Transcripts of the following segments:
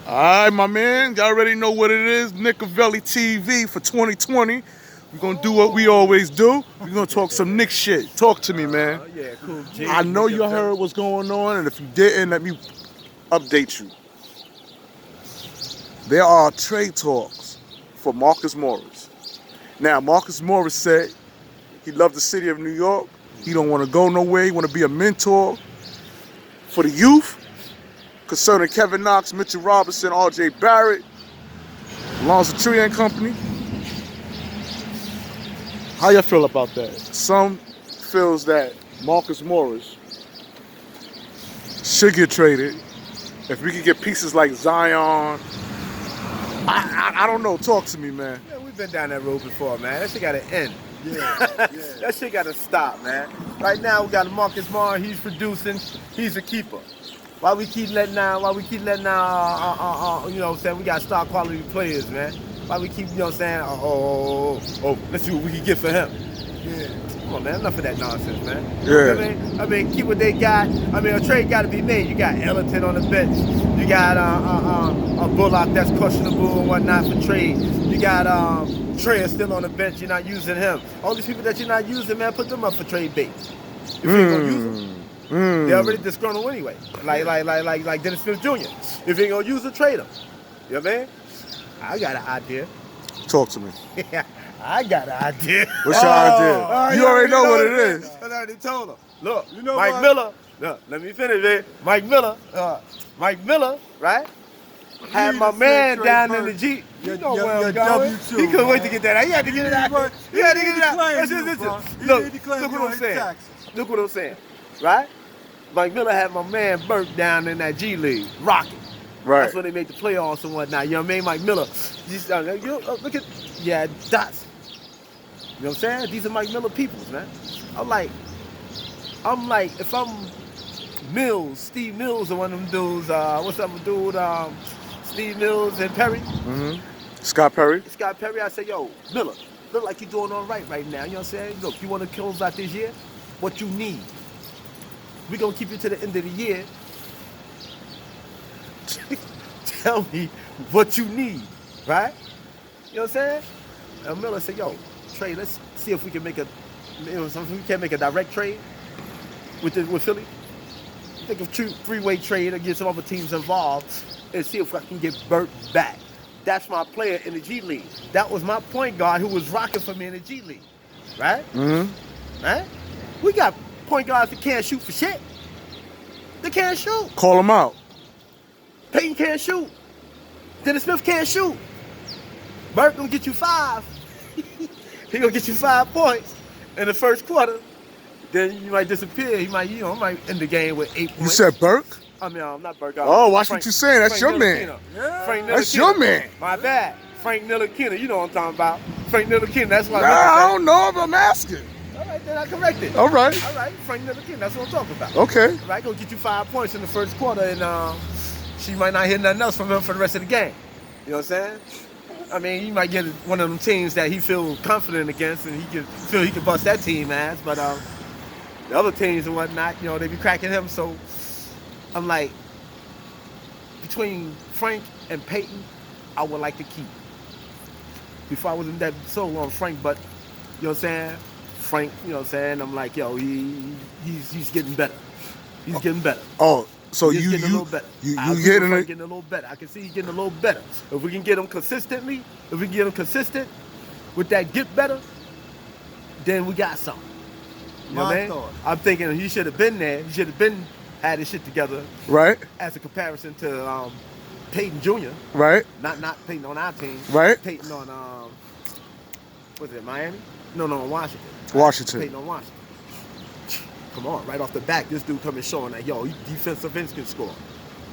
All right, my man. Y'all already know what it is. Nicovelli TV for 2020. We're going to do what we always do. We're going to talk some Knicks shit. Talk to me, man. Yeah, cool. I know you heard what's going on, and if you didn't, let me update you. There are trade talks for Marcus Morris. Now, Marcus Morris said he loved the city of New York. He don't want to go nowhere. He want to be a mentor for the youth concerning Kevin Knox, Mitchell Robinson, R.J. Barrett, Lonzo Tree and Company. How y'all feel about that? Some feels that Marcus Morris should get traded. If we could get pieces like Zion, I don't know. Talk to me, man. Yeah, we've been down that road before, man. That shit got to end. Yeah. That shit got to stop, man. Right now we got Marcus Morris. He's producing. He's a keeper. Why we keep letting out, you know what I'm saying, we got star quality players, man. Why we keep, you know what I'm saying, let's see what we can get for him. Yeah. Come on, man, enough of that nonsense, man. You know what I mean? I mean, keep what they got. I mean, a trade got to be made. You got Ellington on the bench. You got a Bullock that's questionable and whatnot for trade. You got Trey still on the bench. You're not using him. All these people that you're not using, man, put them up for trade bait. If you ain't going to use them. They're already disgruntled anyway. Like Dennis Smith Jr. If you ain't gonna use it, trade him. You know what I mean? I got an idea. Talk to me. I got an idea. What's your idea? You already know what it is. I already told him. Look, you know Mike Miller. Look, let me finish it. Mike Miller, right? Had my man down in the Jeep. You know where I'm going. He couldn't wait to get that out. He had to get it out. He had to get it out. Listen. Look what I'm saying. Look what I'm saying. Right? Mike Miller had my man Burke down in that G League, rocking. Right. That's when they made the playoffs and whatnot. You know what I mean? Mike Miller. Look at, dots. You know what I'm saying? These are Mike Miller peoples, man. I'm like, if I'm Mills, Steve Mills, or one of them dudes, what's up with dude, Steve Mills and Perry? Mm-hmm. Scott Perry, I say, yo, Miller, look like you're doing all right now. You know what I'm saying? Look, you want to close out this year? What you need? We're going to keep you to the end of the year. Tell me what you need, right? You know what I'm saying? And Miller said, yo, trade, let's see if we can make we can't make a direct trade with Philly. Think of three-way trade and get some other teams involved and see if I can get Burt back. That's my player in the G League. That was my point guard who was rocking for me in the G League, right? Mm-hmm. Right? We got point guards that can't shoot for shit. They can't shoot. Call them out. Payton can't shoot. Dennis Smith can't shoot. Burke gonna get you 5. He gonna get you 5 points in the first quarter. Then you might disappear. He might, might end the game with 8 points. You said Burke? I mean, I'm not Burke. Oh, watch what you saying. That's your man. Yeah. Frank That's your man. My bad. Frank Ntilikina. You know what I'm talking about. Frank Ntilikina. That's why. I don't know, but I'm asking. All right, then I correct it. All right. Frank Ntilikina. That's what I'm talking about. Okay. Right, gonna get you 5 points in the first quarter, and she might not hear nothing else from him for the rest of the game. You know what I'm saying? I mean, he might get one of them teams that he feels confident against, and he can bust that team ass. But the other teams and whatnot, they be cracking him. So I'm like, between Frank and Peyton, I would like to keep. Before I wasn't that sold on Frank, but you know what I'm saying? Frank, you know what I'm saying? I'm like, yo, he's getting better. He's getting better. Oh, so he's getting a little better. You getting a little better. I can see he's getting a little better. If we can get him consistent with that get better, then we got something. You know what I mean? I'm thinking he should have been there. He should have had his shit together. Right. As a comparison to Peyton Jr. Right. Not Peyton on our team. Right. Peyton on was it Miami? No, Washington. Washington. Peyton on Washington. Come on, right off the back, this dude coming showing that, yo, defensive ends can score.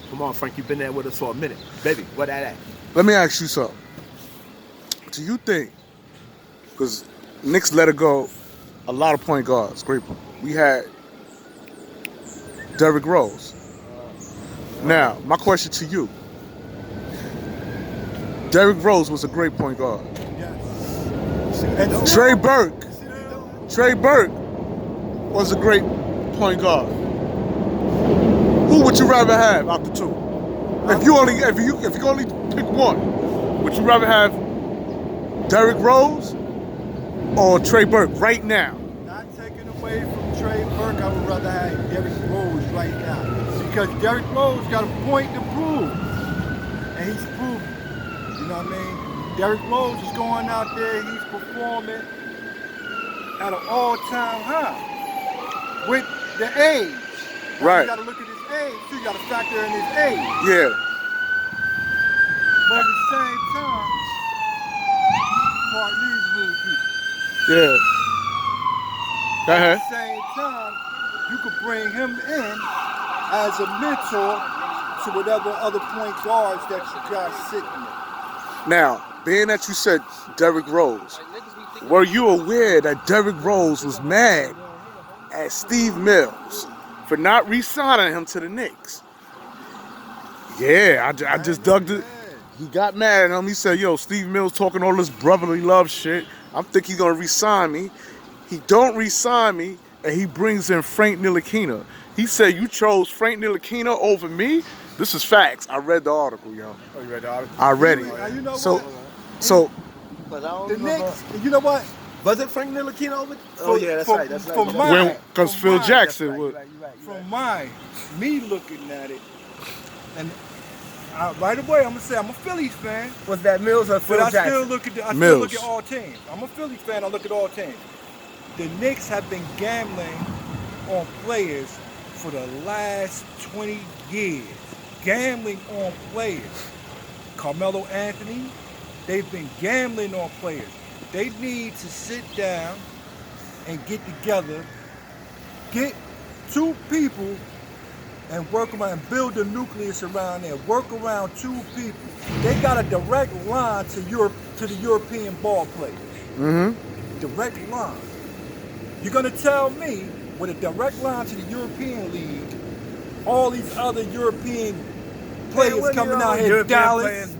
Come on, Frank, you've been there with us for a minute. Baby, what that at? Let me ask you something. Do you think, because Knicks let it go, a lot of point guards, great. We had Derrick Rose. Now, my question to you. Derrick Rose was a great point guard. Yes. Trey Burke was a great point guard. Who would you rather have out the two? If you only pick one, would you rather have Derrick Rose or Trey Burke right now? Not taking away from Trey Burke, I would rather have Derrick Rose right now. Because Derrick Rose got a point to prove. And he's proven. You know what I mean? Derrick Rose is going out there, he's performing at an all-time high with the age. Now, Right. you gotta look at his age, too. You gotta factor in his age. Yeah. But at the same time, pardon these rude people. Yeah. Go At ahead. the same time, you could bring him in as a mentor to whatever other point guards that you got sitting there. Now, being that you said Derrick Rose, were you aware that Derrick Rose was mad at Steve Mills for not re-signing him to the Knicks? Yeah, I just dug it. He got mad at him. He said, yo, Steve Mills talking all this brotherly love shit. I'm think he's going to re-sign me. He don't re-sign me, and he brings in Frank Ntilikina. He said, you chose Frank Ntilikina over me? This is facts. I read the article, yo. Oh, you read the article? I read it. You know So, what? so The Knicks, you know what? Was it Frank Ntilikina over? Oh yeah, that's right. That's right. For mine, because for Phil mine, Jackson You're would. right, you're right. From me looking at it, and right away I'm gonna say I'm a Phillies fan, Was that Mills or Phil but I Jackson? still look at Mills. all teams. I'm a Phillies fan. I look at all teams. The Knicks have been gambling on players for the last 20 years. Gambling on players. Carmelo Anthony, they've been gambling on players. They need to sit down and get together, get two people and work around and build a nucleus around there. Work around two people. They got a direct line to the European ball players. Mm-hmm. Direct line. You're gonna tell me with a direct line to the European League, all these other European players coming out here, Dallas,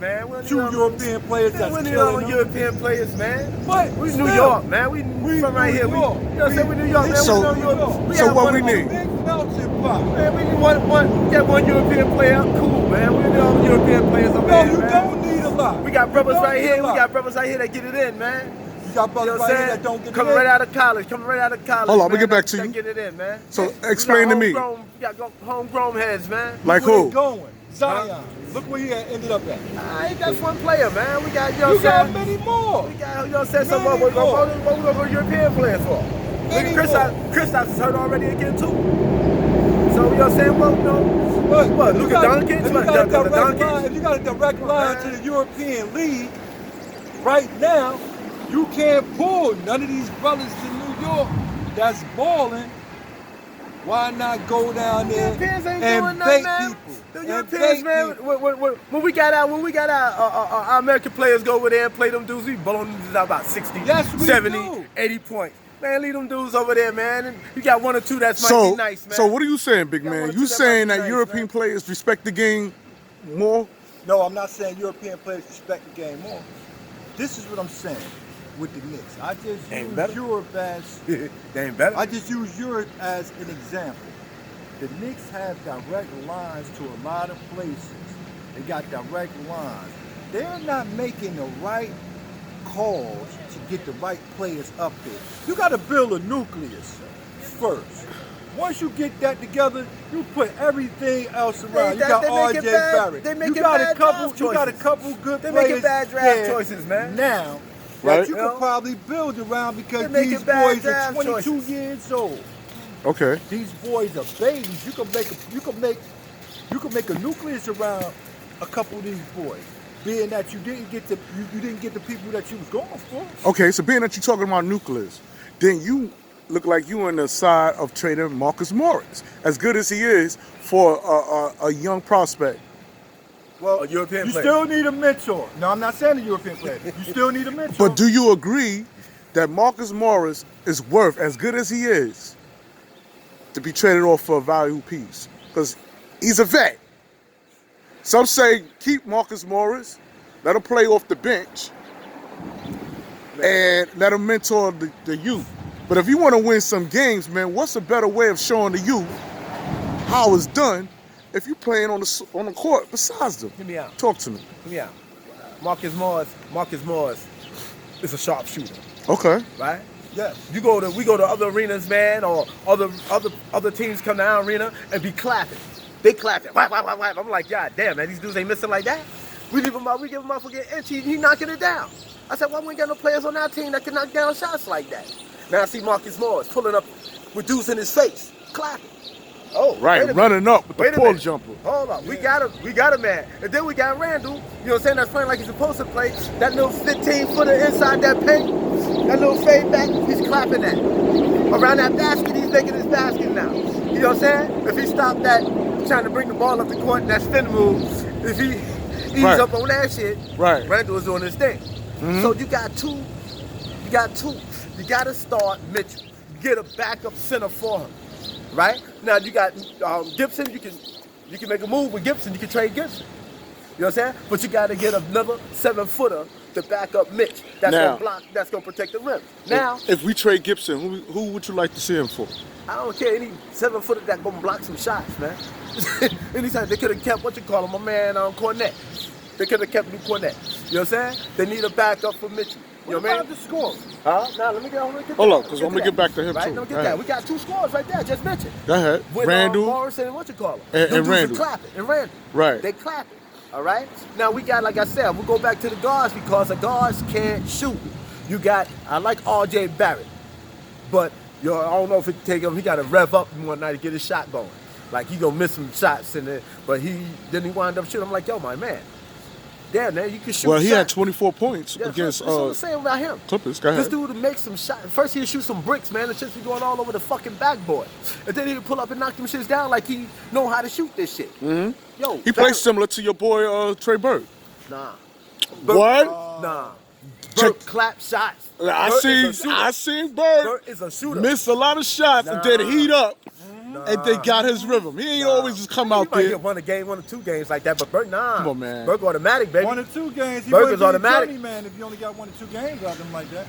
two European players that's We need killing all them. European players, man. But We still, New York, man. We from right New here. York. You know what I'm saying? We New York, man. So- We New York. so got what one- we need? Big melting pot. Man, we need one. We got one European player. Cool, man. We need all the European players over No, here, you man. don't need a lot. We got brothers You don't right need here. a We lot. got brothers right here that get it in, man. You got You brothers know what right I'm here saying? that don't get Coming it right in. out of college. Coming right out of college. Hold on, man, we get back to that you. Get it in, man. So We got explain to me. homegrown- We got homegrown heads, man. Like Where who? they going? Zion. Look where he ended up at. That's one player, man. We got, you know You what got I'm saying? many more. We got, you know what I'm saying? So Many what we more. going to go European players for? Many Chris more. is hurt already again, too. So, you know what I'm saying? Well, you know, But what, if you Luka got- Doncic? if you What, got a the direct Doncic? line- If you got a direct line to the European League, right now, you can't pull none of these brothers to New York that's balling. Why not go down there Europeans ain't and doing bait nothing, man. people? The And Europeans, bait man, people. when we got our American players go over there and play them dudes, we blowing them dudes out about 60, Yes, we 70, do. 80 points. Man, leave them dudes over there, man. And you got one or two that might So, be nice, man. so what are you saying, big Got one man? or two You that saying might be that nice, European man. players respect the game more? No, I'm not saying European players respect the game more. This is what I'm saying with the Knicks. I just Ain't use better. Europe as They ain't better. I just use Europe as an example. The Knicks have direct lines to a lot of places. They got direct lines. They're not making the right calls to get the right players up there. You got to build a nucleus first. Once you get that together, you put everything else around. You got they making R.J. bad- Barrett. they You making got a bad couple. draft You got a choices. couple good They players making bad draft there choices, man. Now, Right. that you You know? can probably build around because They making these bad boys are draft 22 choices. years old. Okay. These boys are babies. You can make a nucleus around a couple of these boys. Being that you didn't get the people that you was going for. Okay, so being that you're talking about nucleus, then you look like you on the side of trading Marcus Morris, as good as he is for a young prospect. Well, A European you player. still need a mentor. No, I'm not saying a European player. You still need a mentor. But do you agree that Marcus Morris is worth, as good as he is, to be traded off for a valuable piece? Because he's a vet. Some say keep Marcus Morris, let him play off the bench, and let him mentor the youth. But if you want to win some games, man, what's a better way of showing the youth how it's done if you playing on the court besides them? Hear me out. Talk to me. Hear me out. Marcus Morris is a sharpshooter, Okay. right? Yes. We go to other arenas, man, or other teams come to our arena and be clapping. They clapping. Whap, whap, whap, whap. I'm like, God damn, man, these dudes ain't missing like that. We give him a fucking inch, he knocking it down. I said, why we ain't got no players on our team that can knock down shots like that? Now I see Marcus Morris pulling up with dudes in his face, clapping. Oh, Right, running up with the pull jumper. Hold on, we got a man. And then we got Randle, you know what I'm saying, that's playing like he's supposed to play. That little 15-footer inside that paint, that little fade back, he's clapping that. Around that basket, he's making his basket now. You know what I'm saying? If he stopped that, trying to bring the ball up the court in that spin move, if he ease up on that shit, Randle is doing his thing. So you got two. You got to start Mitchell. Get a backup center for him. Right? Now you got Gibson, you can make a move with Gibson, you can trade Gibson. You know what I'm saying? But you gotta get another 7-footer to back up Mitch. That's gonna block, that's gonna protect the rim. Now if we trade Gibson, who would you like to see him for? I don't care, any 7-footer that gonna block some shots, man. Anytime they could have kept my man Cornette. They could have kept Luke Cornette. You know what I'm saying? They need a backup for Mitchell. You know what I mean? The score. Huh? Now let me get on. Hold on, because I'm gonna get back to him right? too. Don't get that. We got 2 scores right there. Just mentioned. Go ahead. With, Randle, Morris and what you call him? And Randle. Clapping and Randle. Right. They clapping. All right. Now we got, like I said, we'll go back to the guards because the guards can't shoot. You got, I like R.J. Barrett, but I don't know if it take him. He got to rev up one night to get his shot going. Like he gonna miss some shots in it, but he wind up shooting. I'm like, yo, my man. Damn, man, you can shoot. Well, he shots. had 24 points against That's what I'm saying about him. Clippers. Go ahead. This dude would make some shots. First he'd shoot some bricks, man. The shits be going all over the fucking backboard. And then he'd pull up and knock them shits down like he know how to shoot this shit. Mm-hmm. Yo, he plays similar to your boy Trey Bird. Nah. What? Nah. Bird clap shots. I seen Bird. Bird is a shooter. Miss a lot of shots and then heat up. And they got his rhythm. He ain't always just come out there. He might get 1 or 2 games like that, but Bird, nah. Come on, man. Bird automatic, baby. 1 or 2 games. Bird is automatic. Journeyman if you only got 1 or 2 games out of him like that.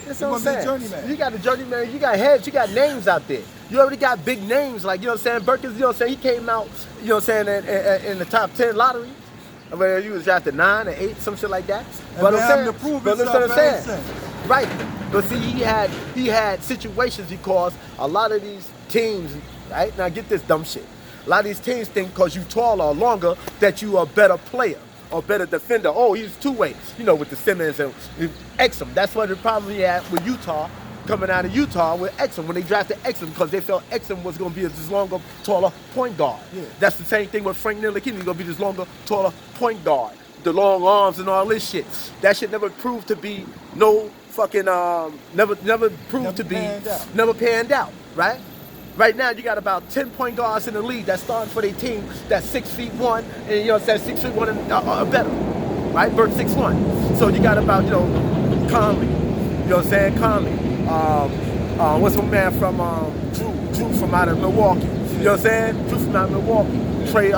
That's what I'm saying. Journeyman. You got a journeyman, you got heads, you got names out there. You already got big names, like, you know what I'm saying? Burke is, you know what I'm saying? He came out, you know what I'm saying, in the top 10 lottery. Where he was drafted 9 or 8, some shit like that. But I'm saying, right. But see, he had situations because a lot of these teams, right? Now get this dumb shit. A lot of these teams think because you taller or longer that you are a better player or better defender. Oh, he's 2-way. You know, with the Simmons and Exum. That's what the problem he had with Utah, coming out of Utah with Exum when they drafted Exum because they felt Exum was going to be this longer, taller point guard. Yeah. That's the same thing with Frank Ntilikina. He's going to be this longer, taller point guard. The long arms and all this shit. That shit never proved to be no fucking, never panned out, right? Right now, you got about 10 point guards in the league that's starting for their team that's 6'1", and you know what I'm saying, 6'1" and better, right? Burke 6'1". So you got about, Conley, you know what I'm saying, Conley. What's my man from Drew from out of Milwaukee? You know what I'm saying? Drew from out of Milwaukee. Trey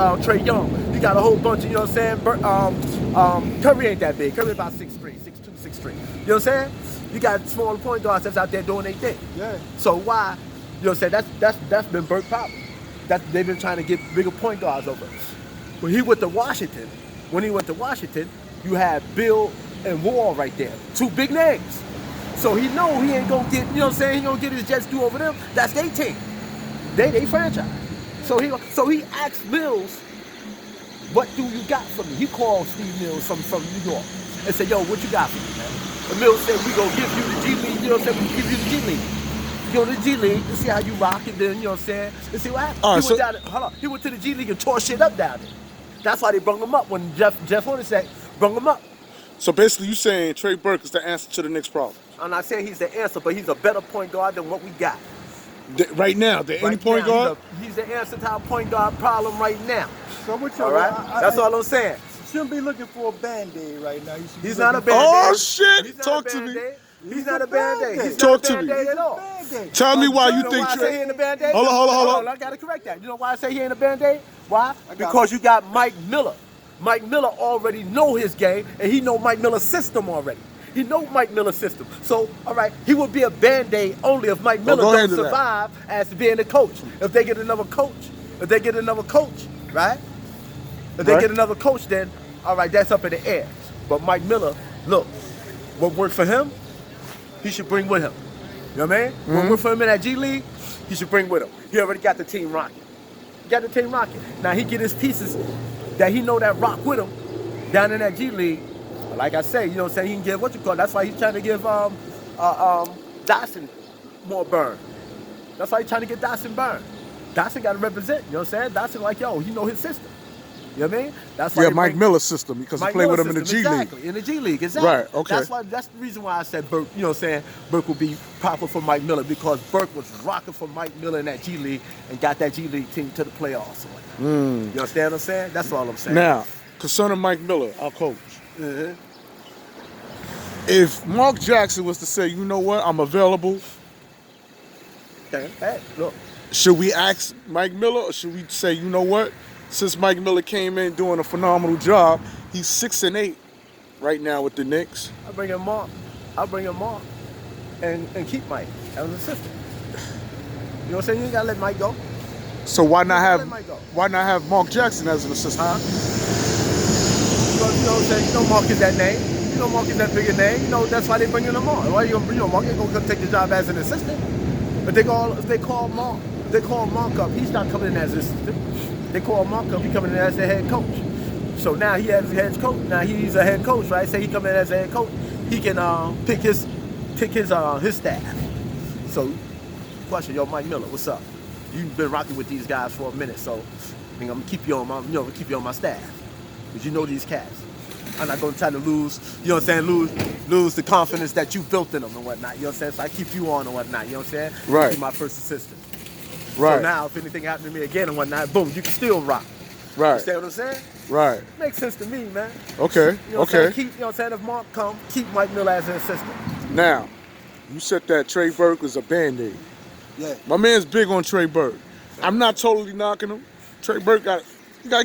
Young. You got a whole bunch of, you know what I'm saying? Curry ain't that big. Curry about 6'3", 6'2", 6'3". You know what I'm saying? You got smaller point guards that's out there doing their thing. Yeah. So why? You know what I'm saying? That's been Burke's problem. They've been trying to get bigger point guards over. When he went to Washington, you had Bill and Wall right there. 2 big names. So he know he ain't gonna get, you know what I'm saying, he gonna get his Jets due over them. That's their team. They franchise. So he asked Mills, what do you got for me? He called Steve Mills from New York and said, yo, what you got for me, man? And Mills said, we gonna give you the G League, you know what I'm saying? We give you the G League. Go to the G League to see how you rock and then, you know what I'm saying? And see what happened. He went to the G League and tore shit up down there. That's why they brung him up when Jeff Hornacek brung him up. So basically you saying Trey Burke is the answer to the Knicks problem? I'm not saying he's the answer, but he's a better point guard than what we got. Right now, any point guard? He's the answer to our point guard problem right now. So what all right? That's all I'm saying. You shouldn't be looking for a Band-Aid right now. He's not a Band-Aid. Oh, shit. Talk to me. He's not a Band-Aid. He's Talk not a to me. Band-Aid at all. Tell me why you think why I say he ain't a Band-Aid? Hold on. I gotta correct that. You know why I say he ain't a Band-Aid? Why? Because you got Mike Miller. Mike Miller already know his game, and he know Mike Miller's system already. He know Mike Miller's system. So, all right, he would be a Band-Aid only if Mike Miller don't survive as being a coach. If they get another coach, right? If they Right. get another coach, then all right, that's up in the air. But Mike Miller, look, what worked for him, he should bring with him. You know what I mean? What worked for him in that G League, he should bring with him. He already got the team rocking. Got the team rocking. Now he get his pieces that he know that rock with him down in that G League. But like I say, you know what I'm saying? He can give what you call. That's why he's trying to give Dawson more burn. That's why he's trying to get Dawson burn. Dawson got to represent. You know what I'm saying? Dawson like, yo, he know his system. You know what I mean? That's why Mike Miller's system, because he played with him in the G League. Exactly, in the G League, exactly. Right, okay. That's the reason why I said Burke, you know what I'm saying, Burke would be proper for Mike Miller, because Burke was rocking for Mike Miller in that G League and got that G League team to the playoffs. You understand what I'm saying? That's all I'm saying. Now, concerning Mike Miller, our coach, Mhm. if Mark Jackson was to say, you know what, I'm available, Okay. Hey, look. should we ask Mike Miller, or should we say, you know what, since Mike Miller came in doing a phenomenal job, he's 6-8 right now with the Knicks. I'll bring him Mark. And keep Mike as an assistant. You know what I'm saying? You ain't gotta let Mike go. So why not Let Mike go. have Mark Jackson as an assistant? Huh? You know what I'm saying? You know Mark is that name. You know Mark is that bigger name. You know that's why they bringing him on. Why you gonna bring Mark? Ain't gonna come take the job as an assistant. But if they call Mark up, he's not coming in as an assistant. They call Mark up, he coming in as the head coach. So now he has a head coach. Now he's a head coach, right? Say he coming in as a head coach. He can pick his staff. So, question, yo, Mike Miller, what's up? You've been rocking with these guys for a minute, so I'm gonna keep you on my staff, because you know these cats. I'm not gonna try to lose, you know what I'm saying, lose the confidence that you built in them and whatnot. You know what I'm saying? So I keep you on and whatnot. You know what I'm saying? Right. Be my first assistant. Right. So now, if anything happened to me again and whatnot, boom, you can still rock. Right. Understand what I'm saying? Right. Makes sense to me, man. Okay. You know what I'm saying? Keep, you know what I'm saying? If Mark come, keep Mike Miller as an assistant. Now, you said that Trey Burke was a Band-Aid. Yeah. My man's big on Trey Burke. I'm not totally knocking him. Trey Burke got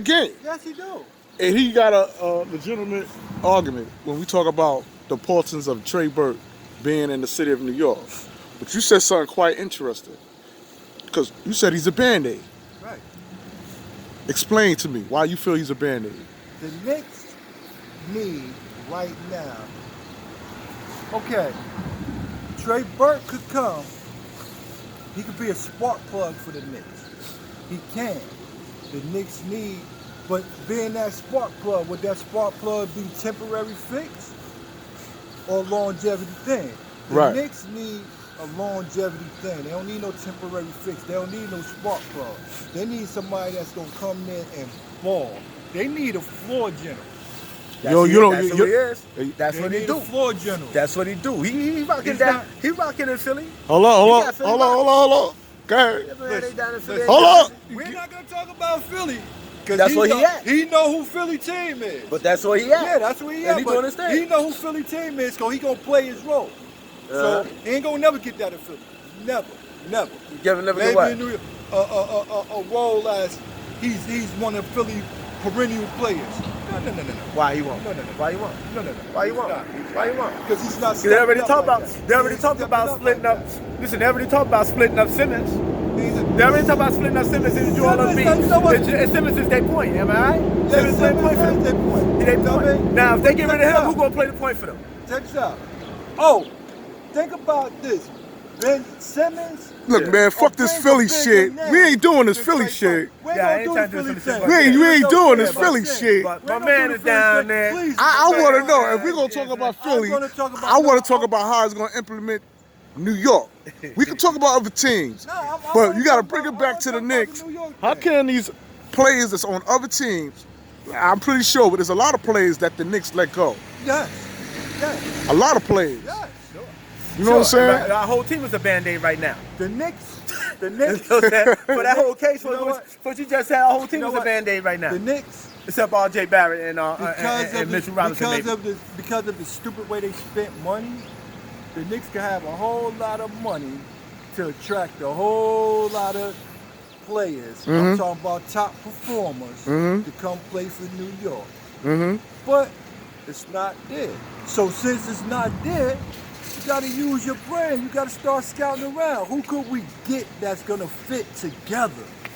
game. Yes, he do. And he got a legitimate argument when we talk about the importance of Trey Burke being in the city of New York. But you said something quite interesting, because you said he's a Band-Aid. Right. Explain to me why you feel he's a Band-Aid. The Knicks need right now. Okay, Trey Burke could come. He could be a spark plug for the Knicks. He can. The Knicks need, but being that spark plug, would that spark plug be temporary fix or longevity thing? The Right. Knicks need a longevity thing. They don't need no temporary fix. They don't need no spark plug. They need somebody that's gonna come in and ball. They need a floor general. That's Yo, what you know, that's you- what he is. you- That's They what he need do. a floor general. That's what he do. He rocking He's that. not- He rocking in Philly. Hold on. got Philly back. Hold on. Go ahead. Yeah, they down in Philly. Listen. Hold on. We're not gonna talk about Philly. 'Cause That's where he at. He know who Philly team is. But that's where he at. Yeah, that's where he And at. he but doing his thing. He know who Philly team is, so he gonna play his role. So he ain't gonna never get that in Philly. Never. Give him never Maybe do what? in New York, a role as he's one of Philly perennial players. No. Why he won't? No. Why he won't? No. Why he won't? Why he won't? Because he's not. They already stepping talked up about. like that. They already He's talked stepping about up splitting like up. Listen, they already talked about splitting up Simmons. that. They already talked about splitting up Simmons and Joel Simmons, Embiid. you know what? And Simmons is their point. Am I right? Yeah, Simmons is their point for Simmons is their them. point. He their You know what I point. mean? Now, if they get rid of him, Check it who out. gonna play the point for them? Check this out. Oh, think about this. Ben Simmons. Look, man, fuck this bring a Philly bigger shit. name. We ain't doing this Just Philly like shit. We ain't Yeah, I gonna ain't do trying the to do Philly some thing. shit. We ain't doing this Yeah, Philly but- shit. But We're my gonna man do is the Philly down thing. there. Please, I man. want to know, if we're going to talk about Philly, gonna talk about I want no, to talk about how it's going to implement New York. We can talk about other teams, No, I but wanna you got to talk bring about- it back I to the wanna talk about Knicks. the New York How thing. can these players that's on other teams, I'm pretty sure, but there's a lot of players that the Knicks let go. Yes. A lot of players. Yes. You know what I'm saying? Our whole team is a Band-Aid right now. The Knicks. You know what I'm saying? For that whole case, You know for what? what you just said, our whole team You know is a what? Band-Aid right now. The Knicks. Except R.J. Barrett and Because Mitchell Robinson, maybe. because of the stupid way they spent money, the Knicks can have a whole lot of money to attract a whole lot of players. I'm talking about top performers to come play for New York. But it's not there. So since it's not there, you gotta use your brain. You gotta start scouting around. Who could we get that's gonna fit together?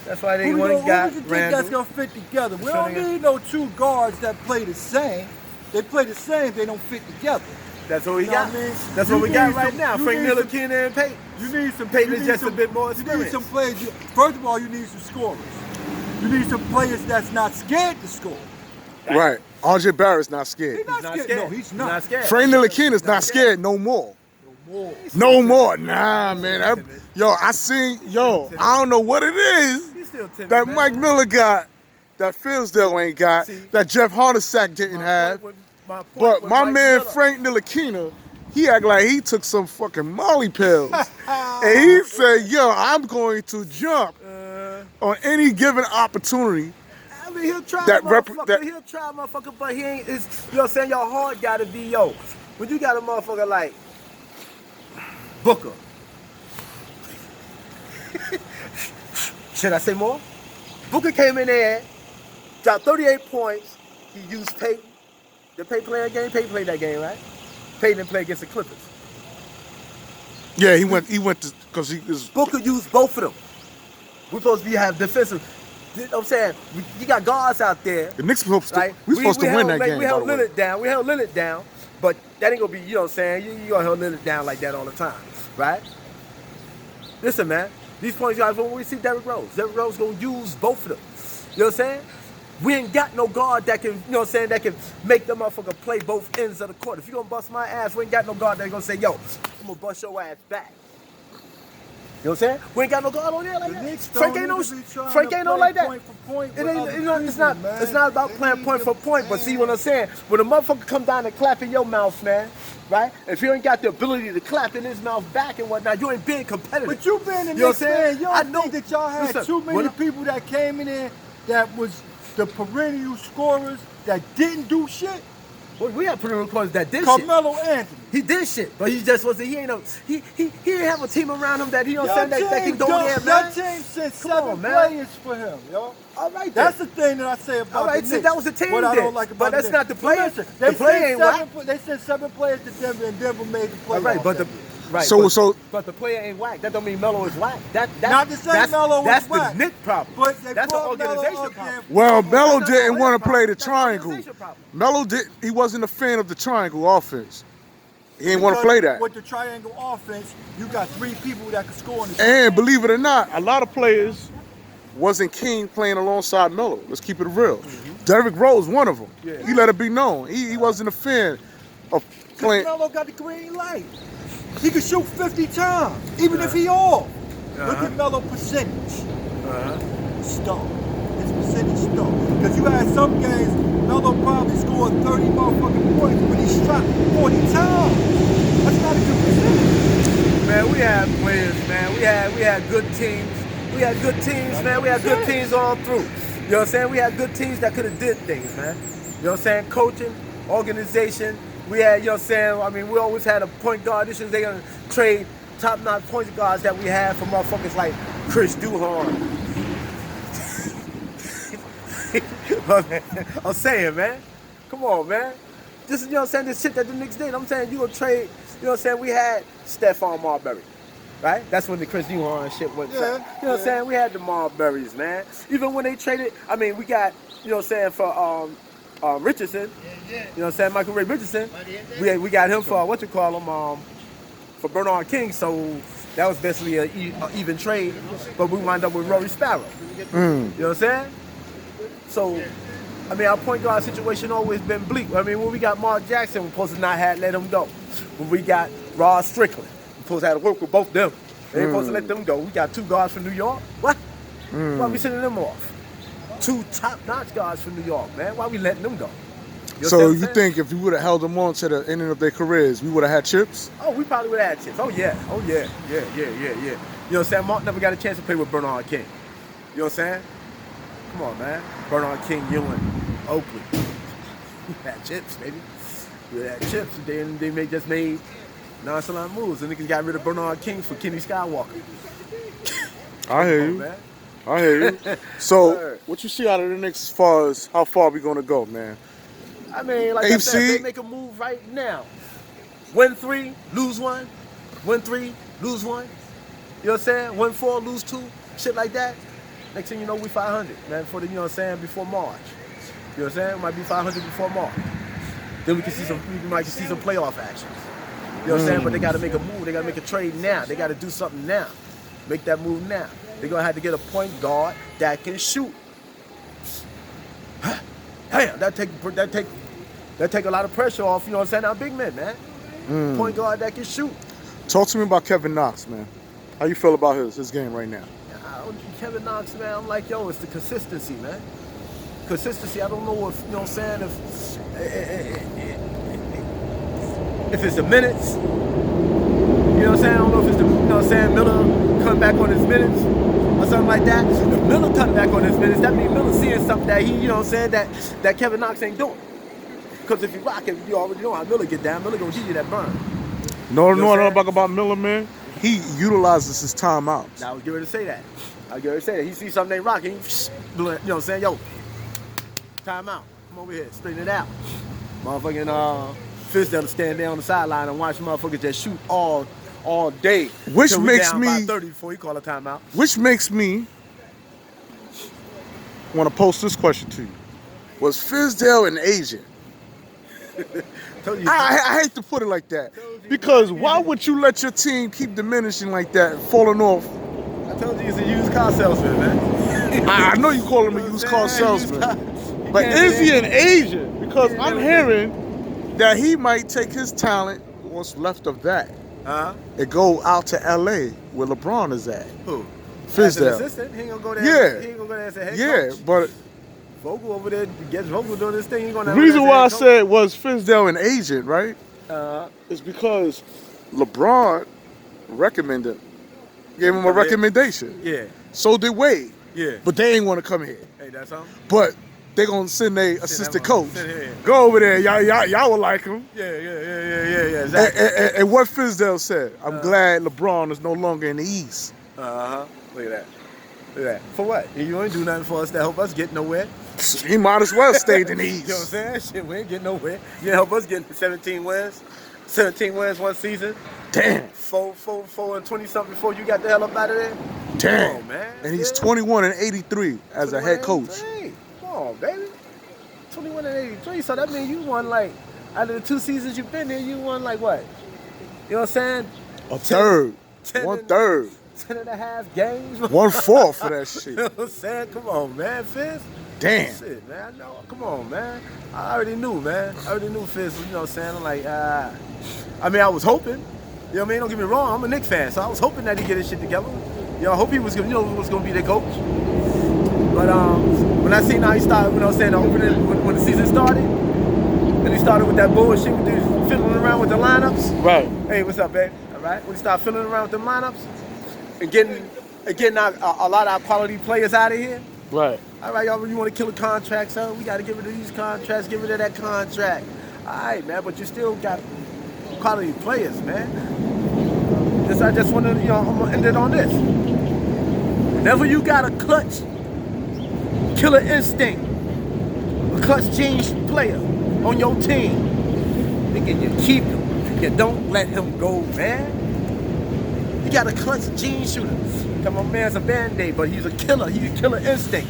That's why they Who only you got think that's Randle. gonna fit together? We Sure don't they need no two guards that play the same. They play the same, they don't fit together. That's what we You know got. what I mean? That's You what we got need right some- now. you Frank need Miller, some- Keenan, and Peyton. You need some. Peyton you is need just some, a bit more You need experience. some players. First of all, you need some scorers. You need some players that's not scared to score. Right. RJ Barrett's not scared. He's not scared. No, he's not. Not scared. Frank Ntilikina's not scared no more. More. No more. Nah, man. I don't know what it is He's still timid, that man. Mike Miller got, that Fizdale ain't got, See, that Jeff Hornacek didn't have. My point But with my Mike man Miller- Frank Ntilikina, he act like he took some fucking Molly pills. And he said, yo, I'm going to jump on any given opportunity. I mean, he'll try, That motherfucker. He'll try, motherfucker, but he ain't. It's, you know what I'm saying? Your heart gotta be, yo. When you got a motherfucker like Booker. Should I say more? Booker came in there, dropped 38 points. He used Peyton. Did Peyton play that game? Peyton played that game, right? Peyton didn't play against the Clippers. Yeah, he went to, because he was, Booker used both of them. We're supposed to have defensive. You know what I'm saying? You got guards out there. the Knicks were supposed to, Right? we supposed to win that game, We by held the way. Lillard down. We held Lillard down. But that ain't gonna be, you know what I'm saying? You gonna hold Lillard down like that all the time, right? Listen, man. These points, guys, when we see Derrick Rose gonna use both of them. You know what I'm saying? We ain't got no guard that can, you know what I'm saying, that can make the motherfucker play both ends of the court. If you gonna bust my ass, we ain't got no guard that gonna say, yo, I'm gonna bust your ass back. You know what I'm saying? We ain't got no guard on there like The that. Knicks Frank don't ain't no, need to be trying Frank to ain't no play like that. point for point It with ain't, other you know, it's people, not, man. it's not about They playing need point to- for point. But see man. what I'm saying? When a motherfucker come down and clap in your mouth, man, right? If you ain't got the ability to clap in his mouth back and whatnot, you ain't being competitive. But you being a You know what Knicks I'm saying? fan, you I don't know. think that y'all had Listen, too many when I- people that came in there that was the perennial scorers that didn't do shit? Well, we have pretty records that did shit. Carmelo Anthony. He did shit, but he just wasn't. He ain't no. He didn't have a team around him that he don't say that can go there, Your man. team sent Come on, 7 man. players for him, yo. All right, That's then. the thing that I say about All right, the see, Knicks. that was the team What I then. don't like about But that's the not the Knicks. player. Listen, The they player sent ain't seven- whack. They sent 7 players to Denver, and Denver made the playoffs. All right, but the that year. right. So- but the player ain't whack. That don't mean Melo is whack. Not to say Melo was that's whack, the Knick problem. but they That's an brought Melo organization up problem. there. well, Melo not didn't the want to player play the problem. That's an triangle. organization problem. Melo he wasn't a fan of the triangle offense. He didn't want to Because play that. With the triangle offense, you got 3 people that can score in the And believe it or not, a lot of players wasn't keen playing alongside Melo. Let's keep it real. Derrick Rose, one of them. Yeah. He let it be known. He wasn't a fan of playing. Melo got the green light. He can shoot 50 times, even if he off. Look at Melo percentage. Star. His percentage star. Because you had some games, Melo probably scored 30 motherfucking points, but he shot 40 times. That's not a good percentage. Man, we had players, man. We had good teams. We had good teams, man. We had good teams all through. You know what I'm saying? We had good teams that could have did things, man. You know what I'm saying? Coaching, organization. We had, you know what I'm saying? I mean, we always had a point guard issues. They gonna trade top-notch point guards that we had for motherfuckers like Chris Duhon. I'm saying, man. Come on, man. This is, you know what I'm saying, this shit that the Knicks did. I'm saying you gonna trade, you know what I'm saying? We had Stephon Marbury, right? That's when the Chris Duhon shit went. Yeah, You know what I'm saying? We had the Marburys, man. Even when they traded, I mean, we got, you know what I'm saying, for Richardson. You know what I'm saying? Michael Ray Richardson. We got him for, what you call him, for Bernard King. So that was basically an even trade. But we wound up with Rory Sparrow. You know what I'm saying? So, I mean, our point guard situation always been bleak. I mean, when we got Mark Jackson, we're supposed to not have let him go. When we got Ross Strickland, we're supposed to have to work with both of them. They ain't supposed to let them go. We got 2 guards from New York. What? Why we sending them off? 2 top-notch guards from New York, man. Why we letting them go? You know So what I'm you saying? think if you would have held them on to the ending of their careers, we would have had chips? Oh, we probably would have had chips. Oh, yeah. Yeah. You know what I'm saying? Mark never got a chance to play with Bernard King. You know what I'm saying? Come on, man. Bernard King, Ewing, Oakley. We had chips, baby. We had chips. They just made nonchalant moves. And niggas got rid of Bernard King for Kenny Skywalker. I hear Come on, you. man. I hear you. So, Word. what you see out of the Knicks as far as how far we gonna go, man? I mean, like I said, AFC? they make a move right now. Win 3, lose 1. Win 3, lose 1. You know what I'm saying? Win 4, lose 2. Shit like that. Next thing you know, we 500, man, for the, you know what I'm saying, before March. You know what I'm saying? Might be 500 before March. Then we might see some playoff actions. You know what I'm saying? But they got to make a move. They got to make a trade now. They got to do something now. Make that move now. They're going to have to get a point guard that can shoot. Damn, that take a lot of pressure off, you know what I'm saying, our big men, man. Point guard that can shoot. Talk to me about Kevin Knox, man. How you feel about his game right now? Kevin Knox, man, I'm like, yo, it's the consistency, man. Consistency, I don't know if, you know what I'm saying, if it's the minutes. You know what I'm saying? I don't know if it's the, you know what I'm saying, Miller come back on his minutes or something like that. If Miller come back on his minutes, that means Miller seeing something that he, you know what I'm saying, that Kevin Knox ain't doing. Because if you rock it, you already know how Miller get down. Miller gonna give you that burn. No, about Miller, man. He utilizes his timeouts. I was getting ready to say that. He sees something ain't rocking, you know what I'm saying? Yo, timeout. Come over here, straighten it out. Motherfucking Fizdale to stand there on the sideline and watch motherfuckers just shoot all day. Which makes me by 30 before he call a timeout. Which makes me want to post this question to you. Was Fizdale an agent? I hate to put it like that. Because why would you let your team keep diminishing like that, falling off? I told you he's a used car salesman, man. I know you call him a used car salesman. But is he an agent? Because I'm hearing that he might take his talent, what's left of that, and go out to LA where LeBron is at. Who? Fizdale. As an assistant, he ain't gonna go there. Yeah. He ain't gonna go there as a head coach. Yeah, but Vogel over there gets Vogel doing this thing. He gonna. The reason why I said was Fizdale an agent, right? Is because LeBron recommended, gave him a recommendation. Yeah. So did Wade. Yeah. But they ain't want to come here. Hey, that's something. But they gonna send their assistant coach. Go over there, y'all will like him. Yeah. Exactly. And what Fizdale said, I'm glad LeBron is no longer in the East. Look at that. Look at that. For what? You ain't do nothing for us to help us get nowhere. He might as well stay in the East. You know what I'm saying? Shit, we ain't getting nowhere. You didn't help us get 17 wins. 17 wins one season. Damn. 4 and 20 something before you got the hell up out of there. Damn. Come on, man. And he's 21 and 83 as a head coach. Come on, baby. 21 and 83. So that means you won like, out of the 2 seasons you've been there, you won like what? You know what I'm saying? A third. 1/3. 10 and a half games. 1/4 for that shit. You know what I'm saying? Come on, man, Fizz. Damn. Shit, man. I know. Come on, man. I already knew, man. I already knew Fizz. You know what I'm saying? I'm like, I mean, I was hoping. You know what I mean? Don't get me wrong. I'm a Knicks fan, so I was hoping that he'd get his shit together. You know, I hope he was, you know, was going to be their coach. But when I seen how he started, you know what I'm saying, the opening, when the season started, and he started with that bullshit, with the fiddling around with the lineups. Right. Hey, what's up, babe? All right. When he started fiddling around with the lineups and getting a lot of our quality players out of here. Right. All right, y'all, you want to kill a contract, so we got to get rid of these contracts, get rid of that contract. All right, man, but you still got quality players, man. I just want to, you know, I'm going to end it on this. Whenever you got a clutch, killer instinct, a clutch change player on your team, nigga, you keep him. You don't let him go, man. You got a clutch gene shooter. Come on, man's a Band-Aid, but he's a killer. He's a killer instinct.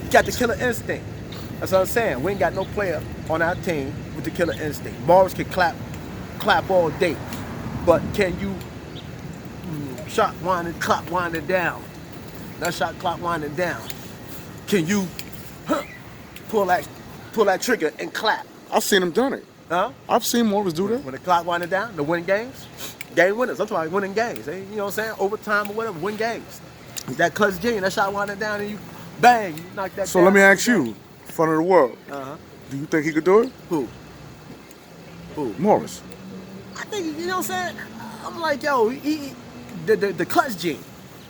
You got the killer instinct. That's what I'm saying. We ain't got no player on our team with the killer instinct. Morris can clap all day, but can you shot winding, clock winding down? That shot clock winding down. Can you pull that trigger and clap? I've seen him done it. Huh? I've seen Morris do that. When the clock winding down, to win games. Game winners. I'm talking winning games. You know what I'm saying? Overtime or whatever, win games. That clutch gene, that shot winding down and you bang, you knock that down. So let me ask you, in front of the world, do you think he could do it? Who? Morris. I think, you know what I'm saying? I'm like, yo, the clutch gene.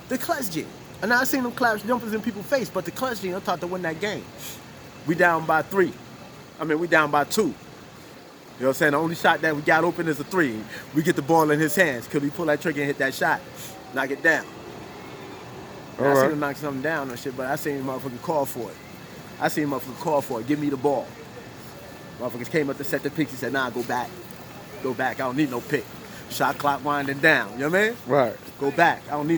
The clutch gene. And I seen them clap jumpers in people's face, but the clutch gene, I'm taught to win that game. We down by 3. I mean, we down by 2. You know what I'm saying? The only shot that we got open is a 3. We get the ball in his hands. Could he pull that trigger and hit that shot? Knock it down. I seen him knock something down and shit, but I seen him motherfucking call for it. Give me the ball. Motherfuckers came up to set the pick. He said, nah, go back. Go back. I don't need no pick. Shot clock winding down. You know what I mean? Right. Go back. I don't need no